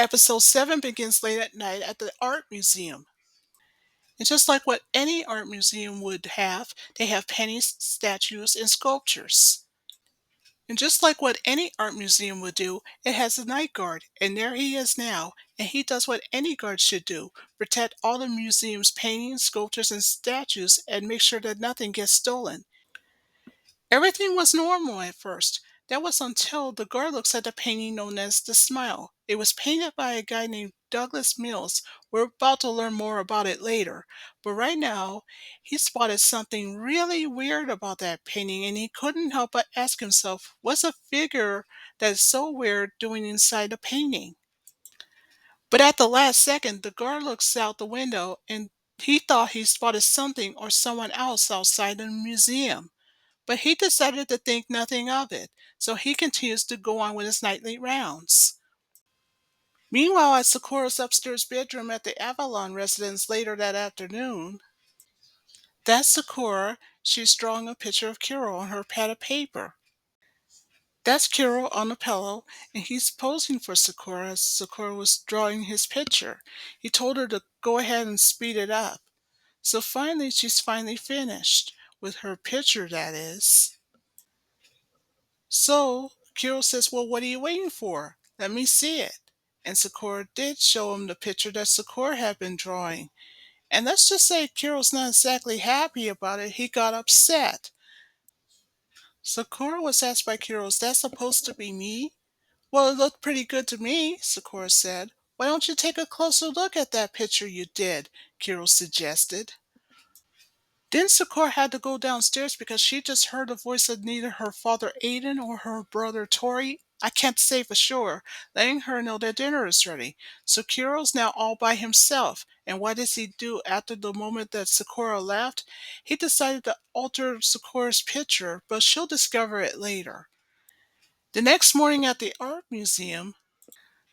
Episode 7 begins late at night at the art museum. And just like what any art museum would have, they have paintings, statues, and sculptures. And just like what any art museum would do, it has a night guard, and there he is now, and he does what any guard should do: protect all the museum's paintings, sculptures, and statues, and make sure that nothing gets stolen. Everything was normal at first. That was until the guard looks at the painting known as The Smile. It was painted by a guy named Douglas Mills. We're about to learn more about it later. But right now, he spotted something really weird about that painting, and he couldn't help but ask himself, what's a figure that is so weird doing inside the painting? But at the last second, the guard looks out the window and he thought he spotted something or someone else outside the museum. But he decided to think nothing of it, so he continues to go on with his nightly rounds. Meanwhile, at Sakura's upstairs bedroom at the Avalon residence later that afternoon, that's Sakura. She's drawing a picture of Kiro on her pad of paper. That's Kiro on the pillow, and he's posing for Sakura as Sakura was drawing his picture. He told her to go ahead and speed it up. So finally, she's finally finished, with her picture, that is. So Kiro says, well, what are you waiting for? Let me see it. And Sakura did show him the picture that Sakura had been drawing. And let's just say Kiro's not exactly happy about it. He got upset. Sakura was asked by Kiro, is that supposed to be me? Well, it looked pretty good to me, Sakura said. Why don't you take a closer look at that picture you did? Kiro suggested. Then Sakura had to go downstairs because she just heard the voice of neither her father Aiden or her brother Tori, I can't say for sure, letting her know that dinner is ready. So Kiro's now all by himself. And what does he do after the moment that Sakura left? He decided to alter Sakura's picture, but she'll discover it later. The next morning at the art museum,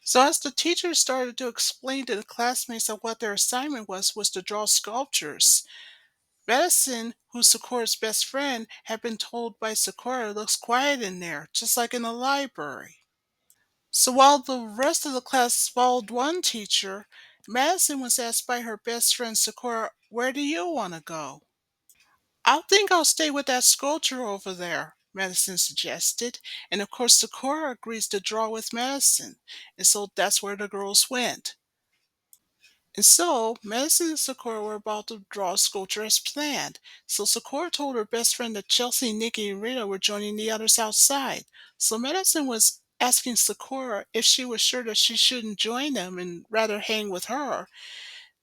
so as the teacher started to explain to the classmates that what their assignment was to draw sculptures, Madison, who's Sakura's best friend, had been told by Sakura it looks quiet in there, just like in the library. So while the rest of the class followed one teacher, Madison was asked by her best friend Sakura, where do you want to go? I think I'll stay with that sculpture over there, Madison suggested, and of course Sakura agrees to draw with Madison, and so that's where the girls went. And so, Madison and Sakura were about to draw a sculpture as planned. So Sakura told her best friend that Chelsea, Nikki, and Rita were joining the others outside. So Madison was asking Sakura if she was sure that she shouldn't join them and rather hang with her.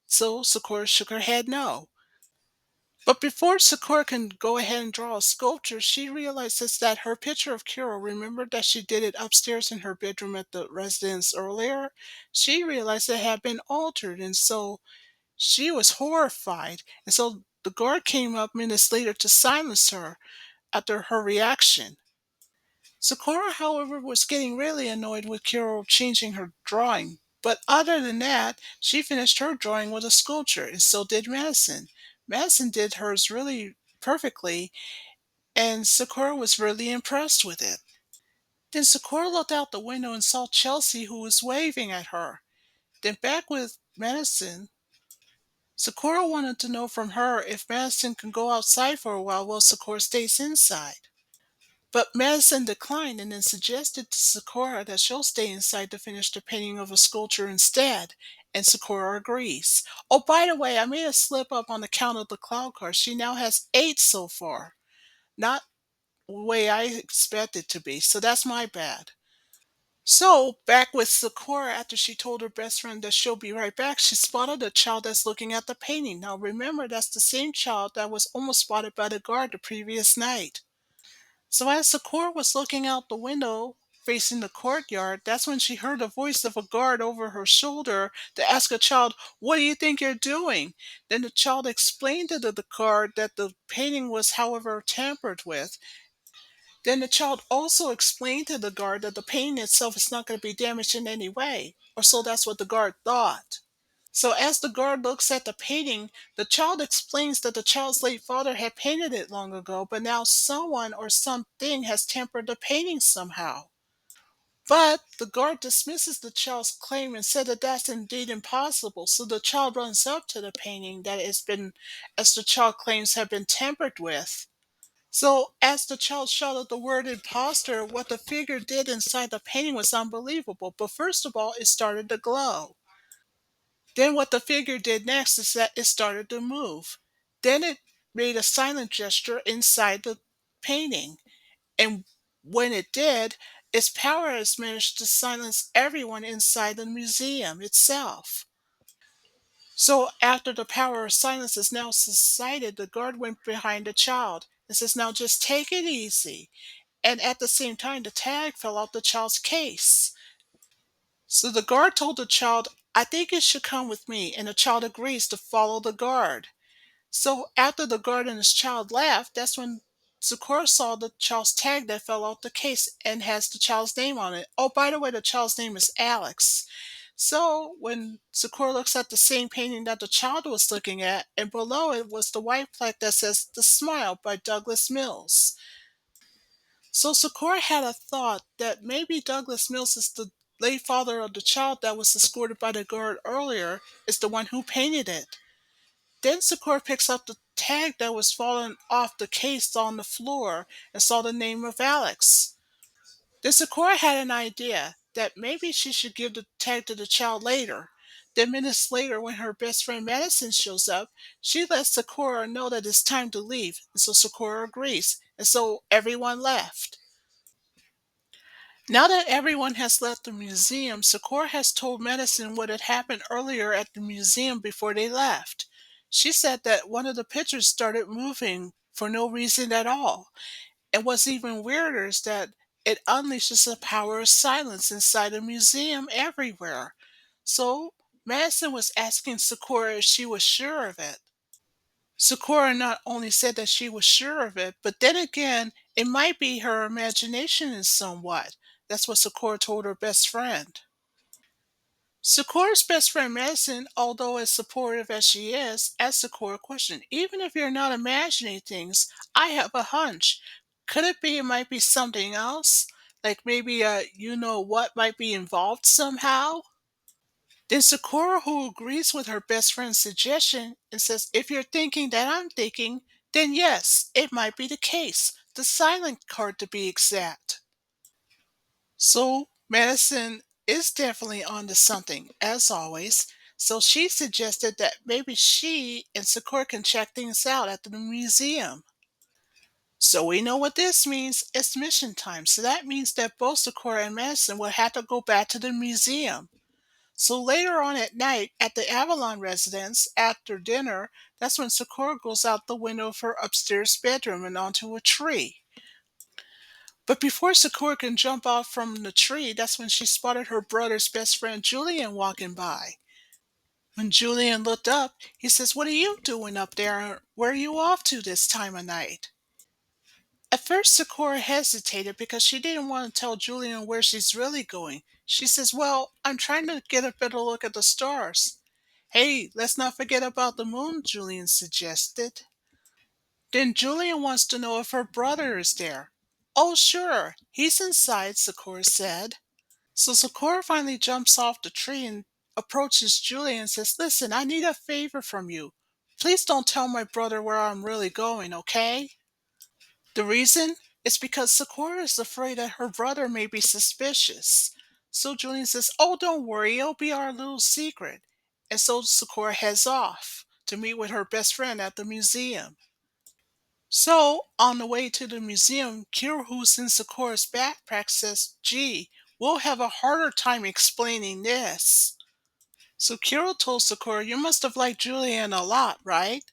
So Sakura shook her head no. But before Sakura can go ahead and draw a sculpture, she realizes that her picture of Kiro, remember that she did it upstairs in her bedroom at the residence earlier? She realized it had been altered, and so she was horrified, and so the guard came up minutes later to silence her after her reaction. Sakura, however, was getting really annoyed with Kiro changing her drawing. But other than that, she finished her drawing with a sculpture, and so did Madison. Madison did hers really perfectly, and Sakura was really impressed with it. Then Sakura looked out the window and saw Chelsea, who was waving at her. Then back with Madison, Sakura wanted to know from her if Madison can go outside for a while Sakura stays inside. But Madison declined and then suggested to Sakura that she'll stay inside to finish the painting of a sculpture instead, and Sakura agrees. Oh, by the way, I made a slip up on the count of the cloud cards. She now has 8 so far. Not the way I expected to be, so that's my bad. So, back with Sakura, after she told her best friend that she'll be right back, she spotted a child that's looking at the painting. Now, remember, that's the same child that was almost spotted by the guard the previous night. So, as Sakura was looking out the window facing the courtyard, that's when she heard the voice of a guard over her shoulder to ask a child, what do you think you're doing? Then the child explained to the guard that the painting was, however, tampered with. Then the child also explained to the guard that the painting itself is not going to be damaged in any way, or so that's what the guard thought. So as the guard looks at the painting, the child explains that the child's late father had painted it long ago, but now someone or something has tampered the painting somehow. But the guard dismisses the child's claim and said that that's indeed impossible. So the child runs up to the painting that has been, as the child claims, have been tampered with. So as the child shouted the word imposter, what the figure did inside the painting was unbelievable. But first of all, it started to glow. Then what the figure did next is that it started to move. Then it made a silent gesture inside the painting. And when it did, its power has managed to silence everyone inside the museum itself. So after the power of silence is now subsided, the guard went behind the child and says, "Now just take it easy." And at the same time, the tag fell out the child's case. So the guard told the child, "I think you should come with me." And the child agrees to follow the guard. So after the guard and his child left, that's when Sakura saw the child's tag that fell out the case and has the child's name on it. Oh, by the way, the child's name is Alex. So when Sakura looks at the same painting that the child was looking at, and below it was the white plaque that says "The Smile" by Douglas Mills. So Sakura had a thought that maybe Douglas Mills is the late father of the child that was escorted by the guard earlier, is the one who painted it. Then Sakura picks up the tag that was fallen off the case on the floor and saw the name of Alex. Then Sakura had an idea that maybe she should give the tag to the child later. Then minutes later, when her best friend Madison shows up, she lets Sakura know that it's time to leave, and so Sakura agrees, and so everyone left. Now that everyone has left the museum, Sakura has told Madison what had happened earlier at the museum before they left. She said that one of the pictures started moving for no reason at all. And what's even weirder is that it unleashes the power of silence inside the museum everywhere. So Madison was asking Sakura if she was sure of it. Sakura not only said that she was sure of it, but then again, it might be her imagination in somewhat. That's what Sakura told her best friend. Sakura's best friend Madison, although as supportive as she is, asked Sakura a question. "Even if you're not imagining things, I have a hunch. Could it be it might be something else? Like maybe you know what might be involved somehow?" Then Sakura, who agrees with her best friend's suggestion and says, "If you're thinking that I'm thinking, then yes, it might be the case. The silent card to be exact." So Madison is definitely onto something, as always. So she suggested that maybe she and Sakura can check things out at the museum. So we know what this means. It's mission time. So that means that both Sakura and Madison will have to go back to the museum. So later on at night at the Avalon residence, after dinner, that's when Sakura goes out the window of her upstairs bedroom and onto a tree. But before Sakura can jump off from the tree, that's when she spotted her brother's best friend Julian walking by. When Julian looked up, he says, "What are you doing up there? Where are you off to this time of night?" At first, Sakura hesitated because she didn't want to tell Julian where she's really going. She says, "Well, I'm trying to get a better look at the stars." "Hey, let's not forget about the moon," Julian suggested. Then Julian wants to know if her brother is there. "Oh, sure, he's inside," Sakura said. So Sakura finally jumps off the tree and approaches Julian and says, "Listen, I need a favor from you. Please don't tell my brother where I'm really going, okay?" The reason is because Sakura is afraid that her brother may be suspicious. So Julian says, "Oh, don't worry, it'll be our little secret." And so Sakura heads off to meet with her best friend at the museum. So, on the way to the museum, Kira, who's in Sakura's backpack, says, "Gee, we'll have a harder time explaining this." So Kira told Sakura, "You must have liked Julian a lot, right?"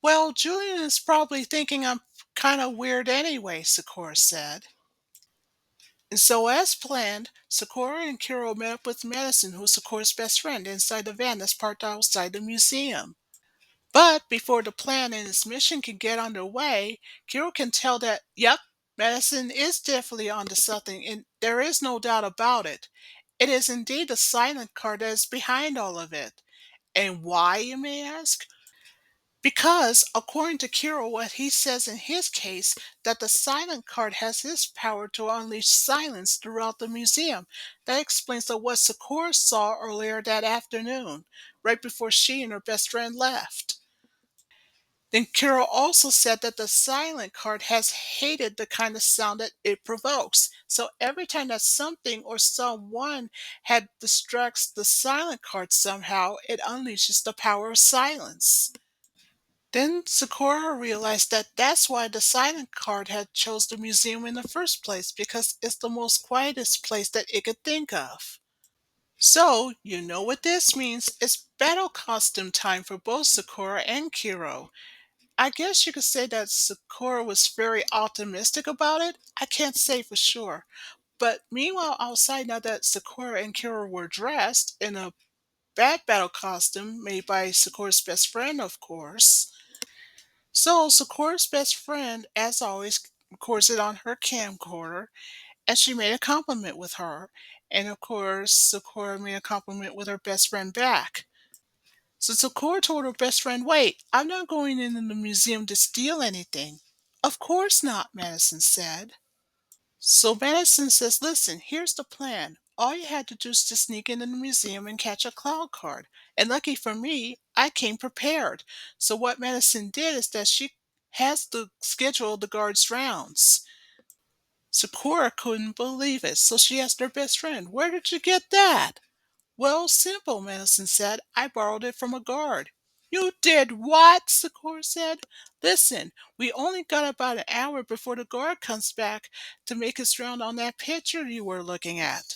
"Well, Julian is probably thinking I'm kind of weird anyway," Sakura said. And so, as planned, Sakura and Kiro met up with Madison, who's Sakura's best friend, inside the van that's parked outside the museum. But before the plan and its mission can get underway, Kiro can tell that, yep, Madison is definitely onto something, and there is no doubt about it. It is indeed the silent card that is behind all of it. And why, you may ask? Because, according to Kiro, what he says in his case, that the silent card has this power to unleash silence throughout the museum. That explains what Sakura saw earlier that afternoon, right before she and her best friend left. Then Kiro also said that the silent card has hated the kind of sound that it provokes. So every time that something or someone had distracts the silent card somehow, it unleashes the power of silence. Then Sakura realized that that's why the silent card had chose the museum in the first place, because it's the most quietest place that it could think of. So, you know what this means. It's battle costume time for both Sakura and Kiro. I guess you could say that Sakura was very optimistic about it. I can't say for sure. But meanwhile, outside, now that Sakura and Kiro were dressed in a bat battle costume made by Sakura's best friend, of course. So Sakura's best friend, as always, records it on her camcorder, and she made a compliment with her. And of course, Sakura made a compliment with her best friend back. So Sakura told her best friend, "Wait, I'm not going into the museum to steal anything." "Of course not," Madison said. So Madison says, "Listen, here's the plan. All you had to do is to sneak into the museum and catch a cloud card. And lucky for me, I came prepared." So what Madison did is that she has the schedule of the guards' rounds. Sakura couldn't believe it, so she asked her best friend, "Where did you get that?" "Well, simple," Madison said. "I borrowed it from a guard." "You did what?" Sakura said. "Listen, we only got about an hour before the guard comes back to make his round on that picture you were looking at."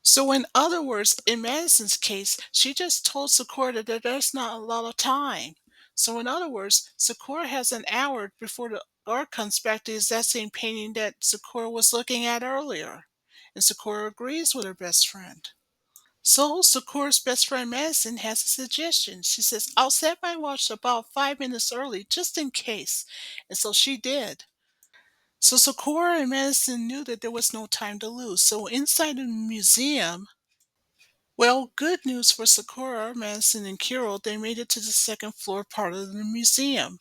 So, in other words, in Madison's case, she just told Sakura that there's not a lot of time. So, in other words, Sakura has an hour before the guard comes back to use that same painting that Sakura was looking at earlier. And Sakura agrees with her best friend. So Sakura's best friend Madison has a suggestion. She says, "I'll set my watch about 5 minutes early just in case." And so she did. So Sakura and Madison knew that there was no time to lose. So inside the museum, well, good news for Sakura, Madison, and Kiro, they made it to the second floor part of the museum.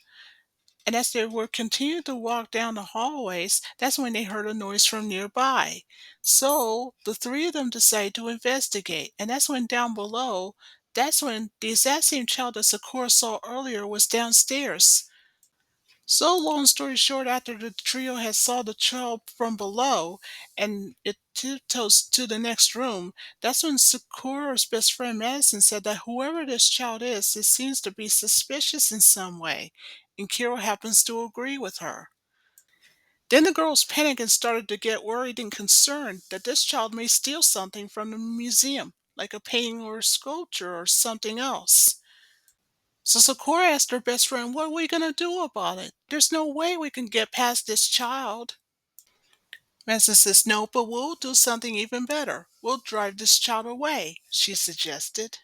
And as they were continuing to walk down the hallways, that's when they heard a noise from nearby. So the three of them decided to investigate. And that's when down below, that's when the exact same child that Sakura saw earlier was downstairs. So long story short, after the trio had saw the child from below and it tiptoes to the next room, that's when Sakura's best friend Madison said that whoever this child is, it seems to be suspicious in some way, and Kiro happens to agree with her. Then the girls panicked and started to get worried and concerned that this child may steal something from the museum, like a painting or a sculpture or something else. So Sakura asked her best friend, "What are we going to do about it? There's no way we can get past this child." Madison says, "No, but we'll do something even better. We'll drive this child away," she suggested.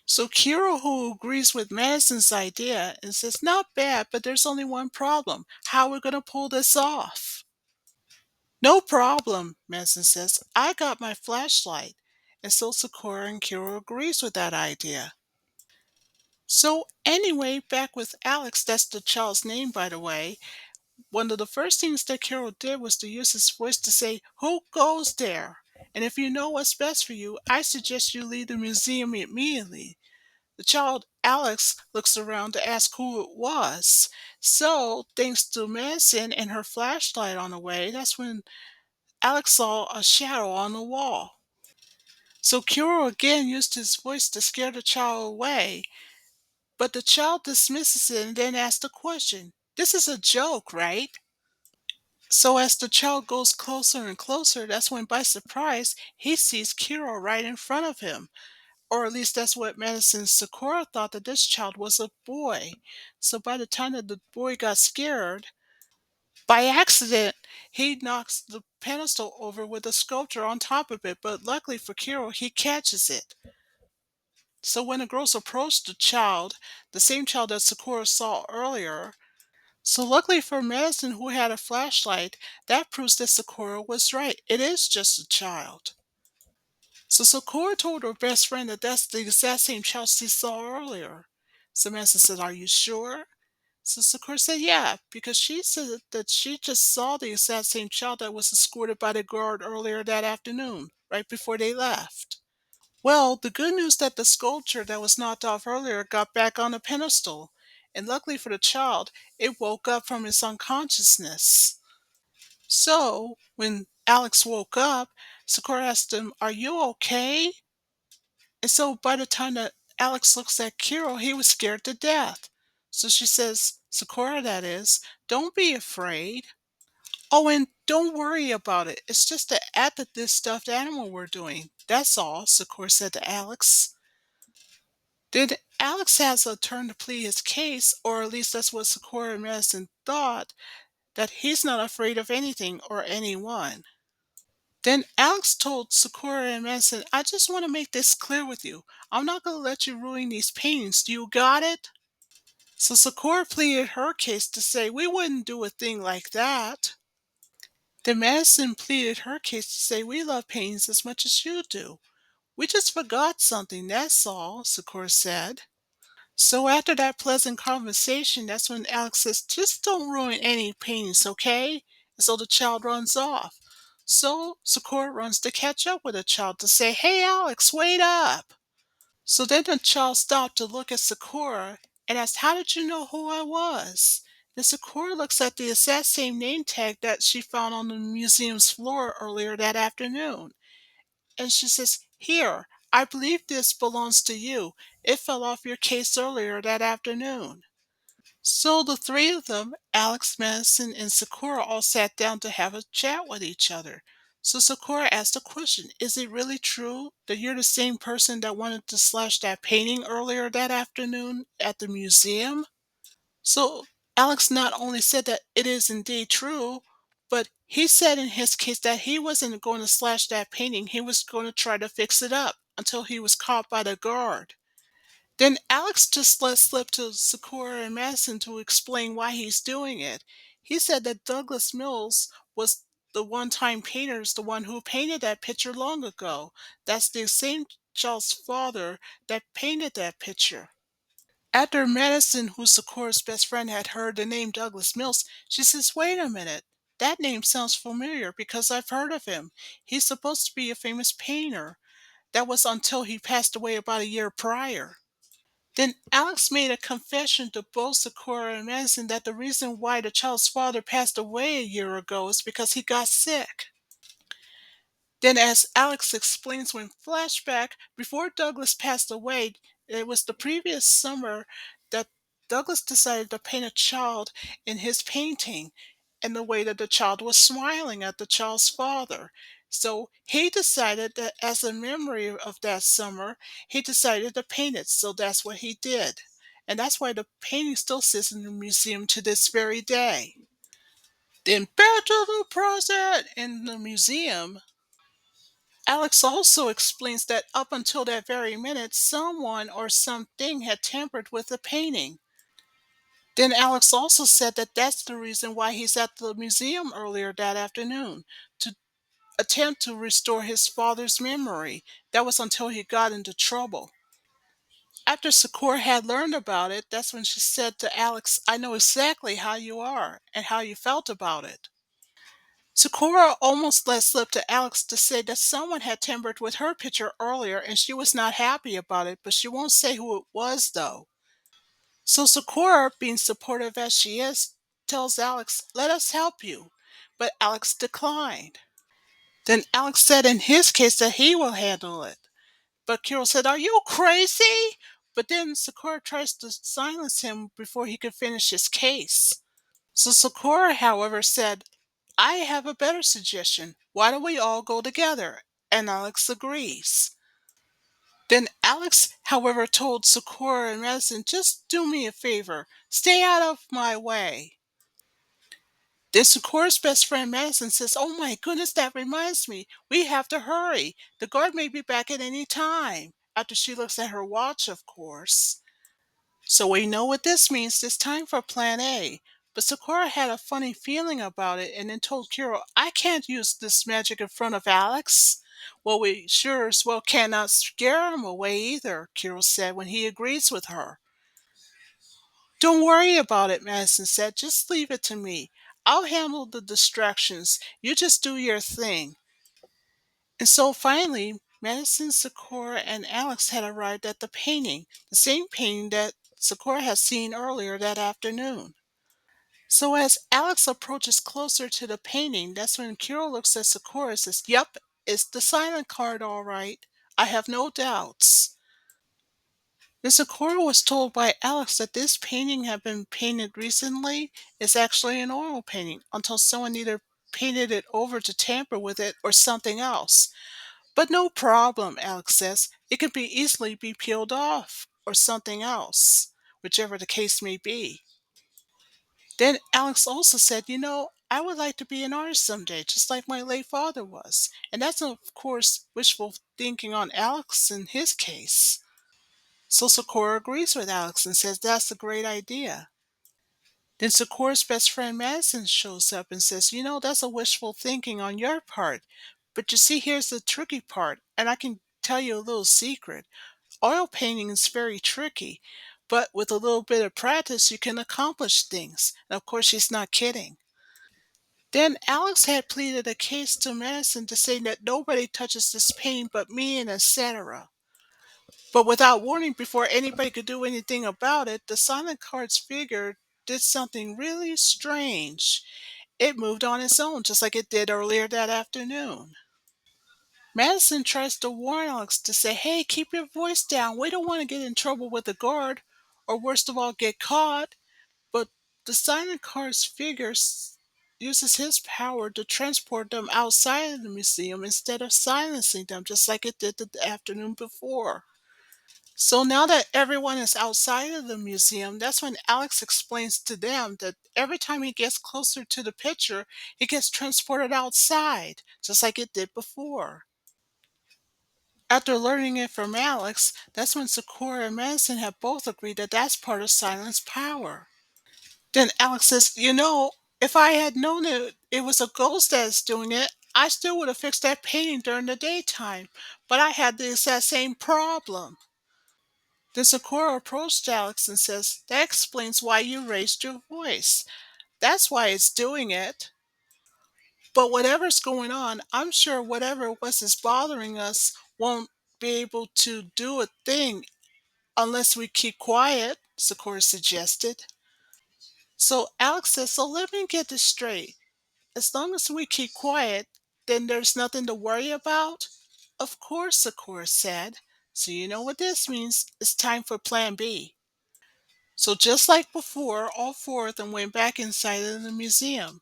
So Kiro, who agrees with Madison's idea, and says, "Not bad, but there's only one problem. How are we going to pull this off?" "No problem," Madison says. "I got my flashlight." And so Sakura and Kiro agrees with that idea. So anyway, back with Alex, that's the child's name, by the way. One of the first things that Carol did was to use his voice to say, "Who goes there? And if you know what's best for you, I suggest you leave the museum immediately." The child, Alex, looks around to ask who it was. So, thanks to Madison and her flashlight on the way, that's when Alex saw a shadow on the wall. So Kuro again used his voice to scare the child away, but the child dismisses it and then asks the question, "This is a joke, right?" So as the child goes closer and closer, that's when by surprise he sees Kiro right in front of him. Or at least that's what Madison Sakura thought, that this child was a boy. So by the time that the boy got scared, by accident, he knocks the pedestal over with a sculpture on top of it, but luckily for Kiro, he catches it. So when the girls approached the child, the same child that Sakura saw earlier, so luckily for Madison, who had a flashlight, that proves that Sakura was right. It is just a child. So Sakura told her best friend that that's the exact same child she saw earlier. So Madison said, "Are you sure?" So Sakura said, "Yeah, because she said that she just saw the exact same child that was escorted by the guard earlier that afternoon, right before they left." Well, the good news that the sculpture that was knocked off earlier got back on the pedestal, and luckily for the child, it woke up from its unconsciousness. So, when Alex woke up, Sakura asked him, "Are you okay?" And so by the time that Alex looks at Kiro, he was scared to death. So she says, Sakura, that is, "Don't be afraid. Oh, and don't worry about it. It's just the act of this stuffed animal we're doing. That's all," Sakura said to Alex. Then Alex has a turn to plead his case, or at least that's what Sakura and Madison thought, that he's not afraid of anything or anyone. Then Alex told Sakura and Madison, "I just want to make this clear with you. I'm not going to let you ruin these paintings. Do you got it?" So Sakura pleaded her case to say, "We wouldn't do a thing like that." Then Madison pleaded her case to say, "We love paintings as much as you do. We just forgot something, that's all," Sakura said. So after that pleasant conversation, that's when Alex says, "Just don't ruin any paintings, okay?" And so the child runs off. So Sakura runs to catch up with the child to say, "Hey Alex, wait up." So then the child stopped to look at Sakura and asked, "How did you know who I was?" And Sakura looks at the exact same name tag that she found on the museum's floor earlier that afternoon. And she says, "Here, I believe this belongs to you. It fell off your case earlier that afternoon." So the three of them, Alex, Madison, and Sakura, all sat down to have a chat with each other. So Sakura asked a question: "Is it really true that you're the same person that wanted to slash that painting earlier that afternoon at the museum?" So Alex not only said that it is indeed true, but he said in his case that he wasn't going to slash that painting. He was going to try to fix it up until he was caught by the guard. Then Alex just let slip to Sakura and Madison to explain why he's doing it. He said that Douglas Mills was the one-time painter, is the one who painted that picture long ago. That's the same child's father that painted that picture. After Madison, who's Sakura's best friend, had heard the name Douglas Mills, she says, "Wait a minute. That name sounds familiar because I've heard of him. He's supposed to be a famous painter. That was until he passed away about a year prior." Then Alex made a confession to both Sakura and Madison that the reason why the child's father passed away a year ago is because he got sick. Then, as Alex explains, when flashback, before Douglas passed away, it was the previous summer that Douglas decided to paint a child in his painting, and the way that the child was smiling at the child's father. So he decided that as a memory of that summer, he decided to paint it. So that's what he did. And that's why the painting still sits in the museum to this very day. Then back to the present in the museum. Alex also explains that up until that very minute, someone or something had tampered with the painting. Then Alex also said that that's the reason why he's at the museum earlier that afternoon, to attempt to restore his father's memory. That was until he got into trouble. After Sakura had learned about it, that's when she said to Alex, "I know exactly how you are and how you felt about it." Sakura almost let slip to Alex to say that someone had tampered with her picture earlier and she was not happy about it, but she won't say who it was though. So Sakura, being supportive as she is, tells Alex, "Let us help you." But Alex declined. Then Alex said in his case that he will handle it. But Kiro said, "Are you crazy?" But then Sakura tries to silence him before he could finish his case. So Sakura, however, said, "I have a better suggestion. Why don't we all go together?" And Alex agrees. Then Alex, however, told Sakura and Madison, "Just do me a favor. Stay out of my way." Then Sakura's best friend Madison says, "Oh my goodness, that reminds me. We have to hurry. The guard may be back at any time." After she looks at her watch, of course. So we know what this means. It's time for plan A. But Sakura had a funny feeling about it and then told Kiro, "I can't use this magic in front of Alex." "Well, we sure as well cannot scare him away either," Kiro said when he agrees with her. Don't worry about it, Madison said. Just leave it to me. I'll handle the distractions. You just do your thing. And so finally, Madison, Sakura, and Alex had arrived at the painting, the same painting that Sakura had seen earlier that afternoon. So as Alex approaches closer to the painting, that's when Kiro looks at Sakura and says, "Yep, it's the silent card, all right. I have no doubts." Then Sakura was told by Alex that this painting had been painted recently. It's actually an oil painting until someone either painted it over to tamper with it or something else. But no problem, Alex says. It can be easily be peeled off or something else, whichever the case may be. Then Alex also said, I would like to be an artist someday, just like my late father was. And that's, of course, wishful thinking on Alex in his case. So Sakura agrees with Alex and says that's a great idea. Then Sakura's best friend Madison shows up and says, that's a wishful thinking on your part. But you see, here's the tricky part, and I can tell you a little secret. Oil painting is very tricky, but with a little bit of practice, you can accomplish things. And of course, she's not kidding. Then Alex had pleaded a case to Madison to say that nobody touches this painting but me and etc. But without warning, before anybody could do anything about it, the silent card's figure did something really strange. It moved on its own, just like it did earlier that afternoon. Madison tries to warn Alex to say, "Hey, keep your voice down. We don't want to get in trouble with the guard, or worst of all, get caught." But the silent card's figure uses his power to transport them outside of the museum instead of silencing them, just like it did the afternoon before. So now that everyone is outside of the museum, that's when Alex explains to them that every time he gets closer to the picture, he gets transported outside, just like it did before. After learning it from Alex, that's when Sakura and Madison have both agreed that that's part of Silent's power. Then Alex says, if I had known it was a ghost that's doing it, I still would have fixed that painting during the daytime, but I had the exact same problem. Then Sakura approached Alex and says, "That explains why you raised your voice. That's why it's doing it. But whatever's going on, I'm sure whatever it was is bothering us won't be able to do a thing unless we keep quiet," Sakura suggested. So Alex says, "So let me get this straight. As long as we keep quiet, then there's nothing to worry about?" "Of course," Sakura said. "So you know what this means. It's time for Plan B." So just like before, all four of them went back inside of the museum.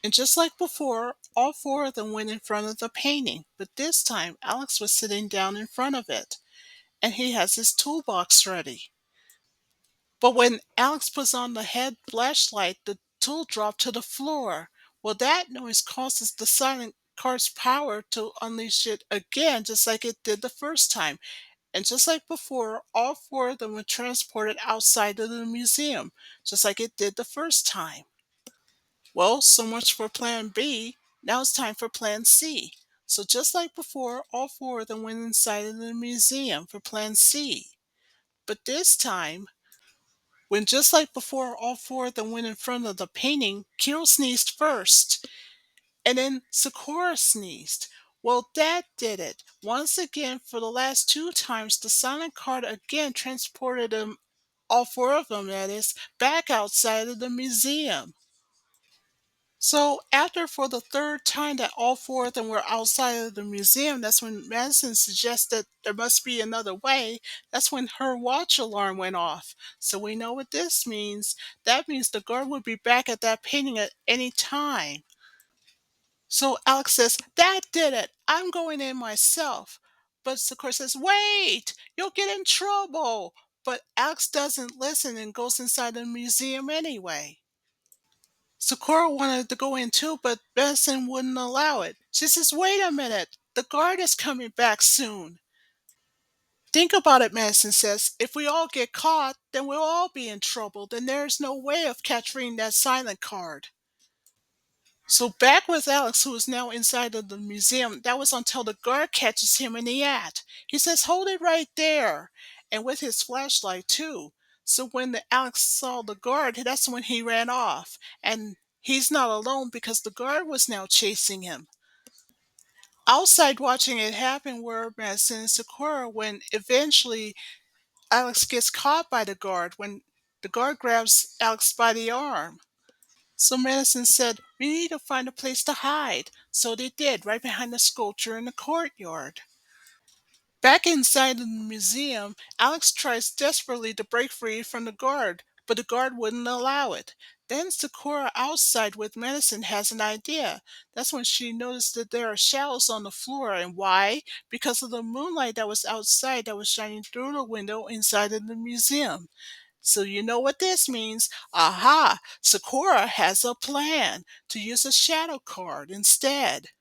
And just like before, all four of them went in front of the painting. But this time, Alex was sitting down in front of it, and he has his toolbox ready. But when Alex puts on the head flashlight, the tool dropped to the floor. Well, that noise causes the silent card's power to unleash it again, just like it did the first time. And just like before, all four of them were transported outside of the museum, just like it did the first time. Well, so much for Plan B. Now it's time for Plan C. So just like before, all four of them went inside of the museum for Plan C. But this time, when just like before, all four of them went in front of the painting, Kiro sneezed first, and then Sakura sneezed. Well, that did it. Once again, for the last two times, the silent card again transported them, all four of them, that is, back outside of the museum. So, after for the third time that all four of them were outside of the museum, that's when Madison suggested there must be another way. That's when her watch alarm went off. So, we know what this means. That means the guard would be back at that painting at any time. So Alex says, "That did it. I'm going in myself." But Sakura says, "Wait, you'll get in trouble." But Alex doesn't listen and goes inside the museum anyway. Sakura wanted to go in too, but Madison wouldn't allow it. She says, "Wait a minute. The guard is coming back soon." "Think about it," Madison says. "If we all get caught, then we'll all be in trouble. Then there's no way of capturing that silent card." So back with Alex, who is now inside of the museum, that was until the guard catches him in the act. He says, "Hold it right there." And with his flashlight, too. So when the Alex saw the guard, that's when he ran off. And he's not alone because the guard was now chasing him. Outside watching it happen were Madison and Sakura when eventually Alex gets caught by the guard when the guard grabs Alex by the arm. So Madison said, "We need to find a place to hide." So they did, right behind the sculpture in the courtyard. Back inside the museum, Alex tries desperately to break free from the guard, but the guard wouldn't allow it. Then Sakura outside with Madison has an idea. That's when she noticed that there are shadows on the floor. And why? Because of the moonlight that was outside that was shining through the window inside of the museum. So you know what this means. Aha! Sakura has a plan to use a shadow card instead.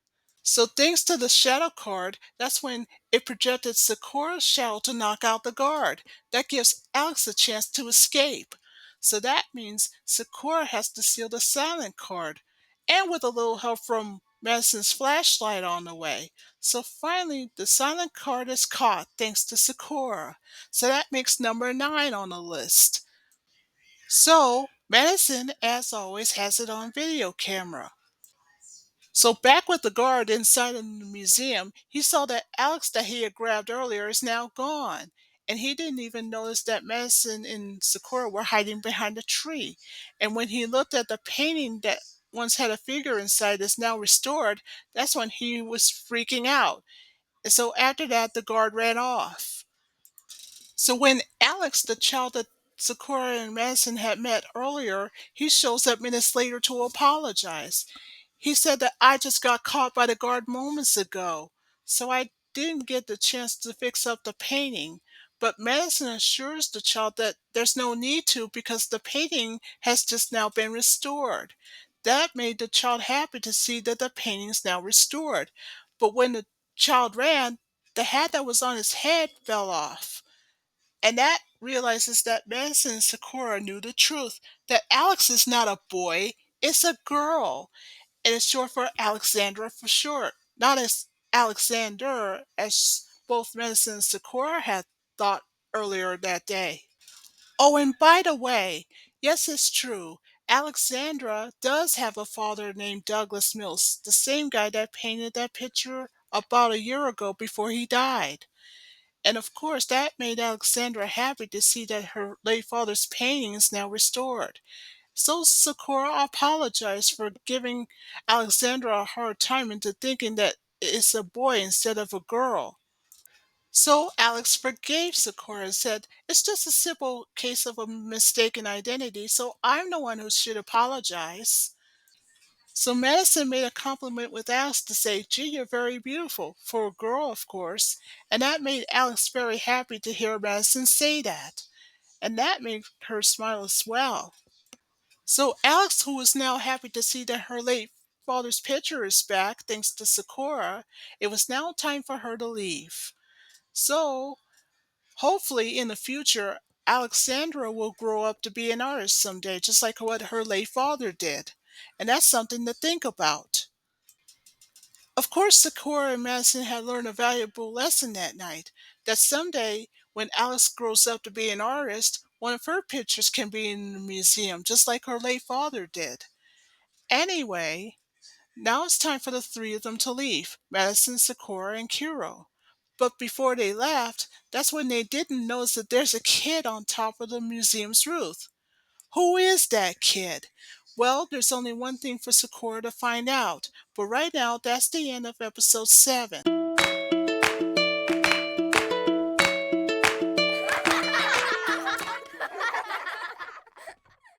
So thanks to the shadow card, that's when it projected Sakura's shadow to knock out the guard. That gives Alex a chance to escape. So that means Sakura has to seal the silent card. And with a little help from Madison's flashlight on the way. So finally, the silent card is caught thanks to Sakura. So that makes number 9 on the list. So Madison, as always, has it on video camera. So back with the guard inside of the museum, he saw that Alex that he had grabbed earlier is now gone. And he didn't even notice that Madison and Sakura were hiding behind a tree. And when he looked at the painting that once had a figure inside is now restored, that's when he was freaking out. And so after that, the guard ran off. So when Alex, the child that Sakura and Madison had met earlier, he shows up minutes later to apologize. He said that I just got caught by the guard moments ago, so I didn't get the chance to fix up the painting. But Madison assures the child that there's no need to because the painting has just now been restored. That made the child happy to see that the painting is now restored. But when the child ran, the hat that was on his head fell off. And that realizes that Madison and Sakura knew the truth that Alex is not a boy, it's a girl. And it's short for Alexandra for short, not as Alexander as both Madison and Sakura had thought earlier that day. Oh, and by the way, yes, it's true. Alexandra does have a father named Douglas Mills, the same guy that painted that picture about a year ago before he died. And of course, that made Alexandra happy to see that her late father's painting is now restored. So Sakura apologized for giving Alexandra a hard time into thinking that it's a boy instead of a girl. So Alex forgave Sakura and said, "It's just a simple case of a mistaken identity, so I'm the one who should apologize." So Madison made a compliment with Alex to say, "Gee, you're very beautiful," for a girl, of course, and that made Alex very happy to hear Madison say that. And that made her smile as well. So Alex, who was now happy to see that her late father's picture is back thanks to Sakura, it was now time for her to leave. So hopefully in the future, Alexandra will grow up to be an artist someday, just like what her late father did. And that's something to think about. Of course, Sakura and Madison had learned a valuable lesson that night that someday, when Alex grows up to be an artist, one of her pictures can be in the museum, just like her late father did. Anyway, now it's time for the three of them to leave Madison, Sakura, and Kuro. But before they left, that's when they didn't notice that there's a kid on top of the museum's roof. Who is that kid? Well, there's only one thing for Sakura to find out. But right now, that's the end of episode 7.